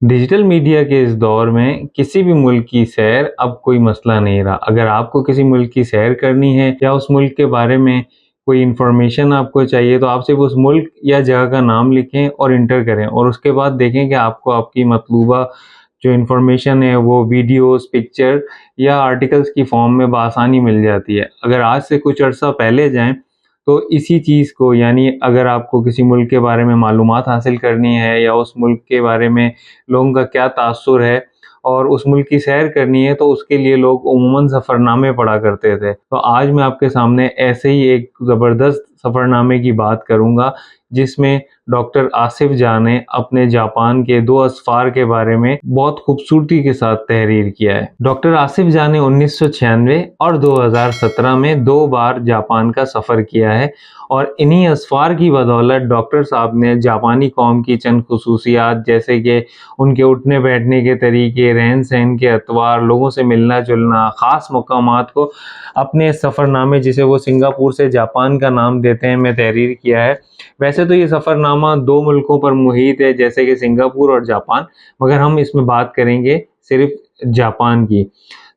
Digital media के इस दौर में किसी भी मुल्क की सैर अब कोई मसला नहीं रहा। अगर आपको किसी मुल्क की सैर करनी है या उस मुल्क के बारे में कोई इन्फॉर्मेशन आपको चाहिए, तो आप सिर्फ उस मुल्क या जगह का नाम लिखें और इंटर करें, और उसके बाद देखें कि आपको आपकी मतलूबा जो इन्फॉर्मेशन है वो वीडियोस, पिक्चर या आर्टिकल्स की फॉर्म में बआसानी मिल जाती है। अगर आज से कुछ अर्सा पहले जाएं तो इसी चीज़ को, यानी अगर आपको किसी मुल्क के बारे में मालूमात हासिल करनी है या उस मुल्क के बारे में लोगों का क्या तासुर है और उस मुल्क की सैर करनी है, तो उसके लिए लोग उमूमन सफ़रनामे पढ़ा करते थे। तो आज मैं आपके सामने ऐसे ही एक ज़बरदस्त सफ़रनामे की बात करूँगा, जिसमें डॉक्टर आसिफ जाह ने अपने जापान के 2 असफ़ार के बारे में बहुत खूबसूरती के साथ तहरीर किया है। डॉक्टर आसिफ जाह ने 1996 और 2017 में 2 बार जापान का सफ़र किया है, और इन्हीं असफ़ार की बदौलत डॉक्टर साहब ने जापानी कौम की चंद खुसूसियात, जैसे कि उनके उठने बैठने के तरीके, रहन सहन के अतवार, लोगों से मिलना जुलना, ख़ास मकामात को अपने सफ़रनामे, जिसे वो सिंगापुर से जापान का नाम देते हैं, में तहरीर किया है। वैसे तो ये सफ़रनामा 2 मुल्कों पर मुहित है, जैसे कि सिंगापुर और जापान, मगर हम इसमें बात करेंगे सिर्फ जापान की।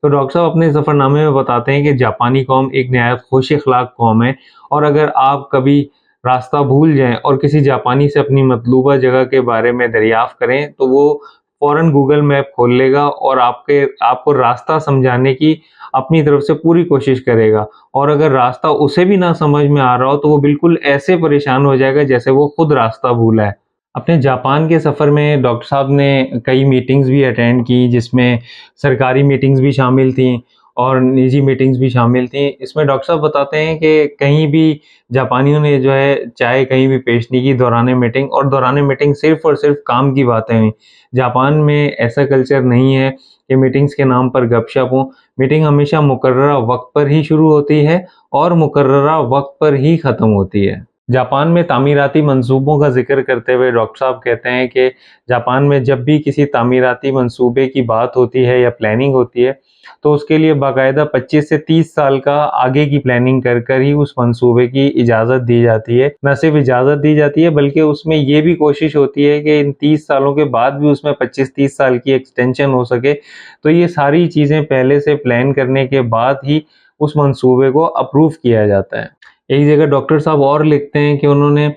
तो डॉक्टर साहब अपने सफ़रनामे में बताते हैं कि जापानी कौम एक नहायत खुश अखलाक कौम है, और अगर आप कभी रास्ता भूल जाएं और किसी जापानी से अपनी मतलूबा जगह के बारे में दरियाफ़्त करें, तो वो फ़ौरन गूगल मैप खोल लेगा और आपको रास्ता समझाने की अपनी तरफ से पूरी कोशिश करेगा। और अगर रास्ता उसे भी ना समझ में आ रहा हो, तो वो बिल्कुल ऐसे परेशान हो जाएगा जैसे वो खुद रास्ता भूला है। अपने जापान के सफ़र में डॉक्टर साहब ने कई मीटिंग्स भी अटेंड की, जिसमें सरकारी मीटिंग्स भी शामिल थीं और निजी मीटिंग्स भी शामिल थीं। इसमें डॉक्टर साहब बताते हैं कि कहीं भी जापानियों ने जो है चाय कहीं भी पेश नहीं की दौरान मीटिंग, और दौरान मीटिंग सिर्फ़ और सिर्फ काम की बातें हुईं। जापान में ऐसा कल्चर नहीं है कि मीटिंग्स के नाम पर गपशप हो। मीटिंग हमेशा मुकर्ररा वक्त पर ही शुरू होती है और मुकर्ररा वक्त पर ही ख़त्म होती है। जापान में तामीराती मंसूबों का ज़िक्र करते हुए डॉक्टर साहब कहते हैं कि जापान में जब भी किसी तामीराती मंसूबे की बात होती है या प्लानिंग होती है, तो उसके लिए बाकायदा 25 से 30 साल का आगे की प्लानिंग कर कर ही उस मंसूबे की इजाज़त दी जाती है। न सिर्फ इजाज़त दी जाती है, बल्कि उसमें ये भी कोशिश होती है कि इन 30 सालों के बाद भी उसमें 25-30 साल की एक्सटेंशन हो सके। तो ये सारी चीज़ें पहले से प्लान करने के बाद ही उस मंसूबे को अप्रूव किया जाता है। एक जगह डॉक्टर साहब और लिखते हैं कि उन्होंने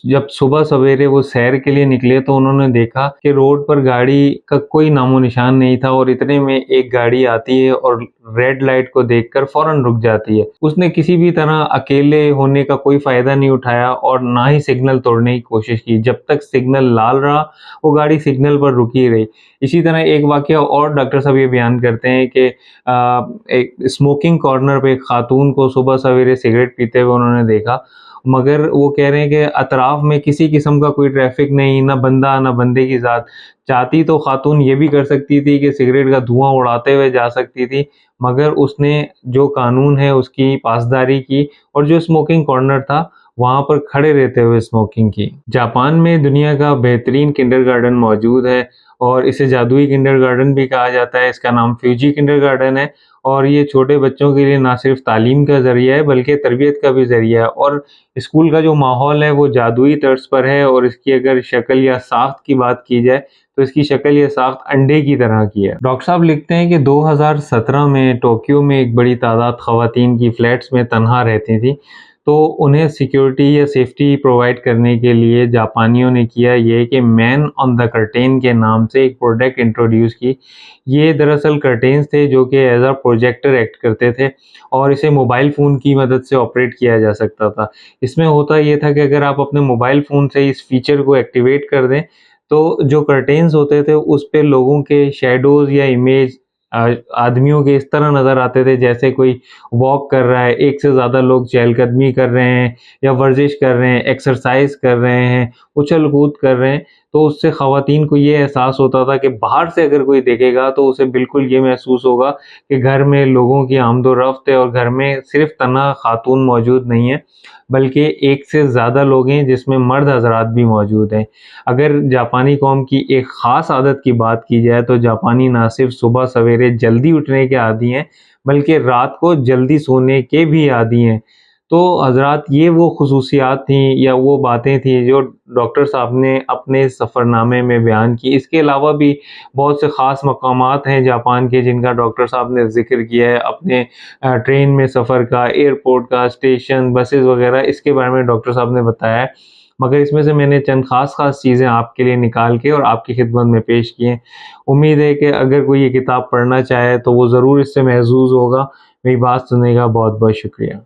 जब सुबह सवेरे वो सैर के लिए निकले, तो उन्होंने देखा कि रोड पर गाड़ी का कोई नामो निशान नहीं था, और इतने में एक गाड़ी आती है और रेड लाइट को देखकर फौरन रुक जाती है। उसने किसी भी तरह अकेले होने का कोई फ़ायदा नहीं उठाया और ना ही सिग्नल तोड़ने की कोशिश की। जब तक सिग्नल लाल रहा, वो गाड़ी सिग्नल पर रुकी रही। इसी तरह एक वाक़या और डॉक्टर साहब ये बयान करते हैं कि एक स्मोकिंग कॉर्नर पे एक खातून को सुबह सवेरे सिगरेट पीते हुए उन्होंने देखा, मगर वो कह रहे हैं कि अतराफ में किसी किस्म का कोई ट्रैफिक नहीं, ना बंदा ना बंदे की ज़ात। चाहती तो खातून ये भी कर सकती थी कि सिगरेट का धुआं उड़ाते हुए जा सकती थी, मगर उसने जो कानून है उसकी पासदारी की, और जो स्मोकिंग कॉर्नर था वहाँ पर खड़े रहते हुए स्मोकिंग की। जापान में दुनिया का बेहतरीन किंडरगार्टन मौजूद है, और इसे जादुई किंडरगार्टन भी कहा जाता है। इसका नाम फ्यूजी किंडरगार्टन है, और ये छोटे बच्चों के लिए ना सिर्फ तालीम का ज़रिया है, बल्कि तरबियत का भी ज़रिया है। और स्कूल का जो माहौल है वो जादुई तर्ज पर है, और इसकी अगर शक्ल या साख्त की बात की जाए, तो इसकी शक्ल या साख्त अंडे की तरह की है। डॉक्टर साहब लिखते हैं कि 2017 में टोक्यो में एक बड़ी तादाद ख़वातीन की फ्लैट्स में तनहा रहती थी, तो उन्हें सिक्योरिटी या सेफ्टी प्रोवाइड करने के लिए जापानियों ने किया ये कि मैन ऑन द कर्टेन के नाम से एक प्रोडक्ट इंट्रोड्यूस की। ये दरअसल कर्टेन्स थे जो कि एज अ प्रोजेक्टर एक्ट करते थे, और इसे मोबाइल फ़ोन की मदद से ऑपरेट किया जा सकता था। इसमें होता ये था कि अगर आप अपने मोबाइल फ़ोन से इस फीचर को एक्टिवेट कर दें, तो जो कर्टेन्स होते थे उस पे लोगों के शैडोज़ या इमेज आदमियों के इस तरह नज़र आते थे जैसे कोई वॉक कर रहा है, एक से ज़्यादा लोग चहलकदमी कर रहे हैं या वर्जिश कर रहे हैं, एक्सरसाइज कर रहे हैं, उछल कूद कर रहे हैं। तो उससे ख़वातीन को ये एहसास होता था कि बाहर से अगर कोई देखेगा तो उसे बिल्कुल ये महसूस होगा कि घर में लोगों की आमदो-रफ़्त है, और घर में सिर्फ़ तन्हा खातून मौजूद नहीं है, बल्कि एक से ज़्यादा लोग हैं जिसमें मर्द हज़रात भी मौजूद हैं। अगर जापानी कौम की एक ख़ास आदत की बात की जाए, तो जापानी ना सिर्फ सुबह सवेरे जल्दी उठने के आदी हैं, बल्कि रात को जल्दी सोने के भी आदी हैं। تو حضرات یہ وہ خصوصیات تھیں یا وہ باتیں تھیں جو ڈاکٹر صاحب نے اپنے سفر نامے میں بیان کی۔ اس کے علاوہ بھی بہت سے خاص مقامات ہیں جاپان کے جن کا ڈاکٹر صاحب نے ذکر کیا ہے، اپنے ٹرین میں سفر کا، ایئرپورٹ کا، اسٹیشن، بسز وغیرہ، اس کے بارے میں ڈاکٹر صاحب نے بتایا ہے۔ مگر اس میں سے میں نے چند خاص چیزیں آپ کے لیے نکال کے اور آپ کی خدمت میں پیش کی ہیں۔ امید ہے کہ اگر کوئی یہ کتاب پڑھنا چاہے تو وہ ضرور اس سے محظوظ ہوگا۔ میری بات سننے کا بہت بہت شکریہ۔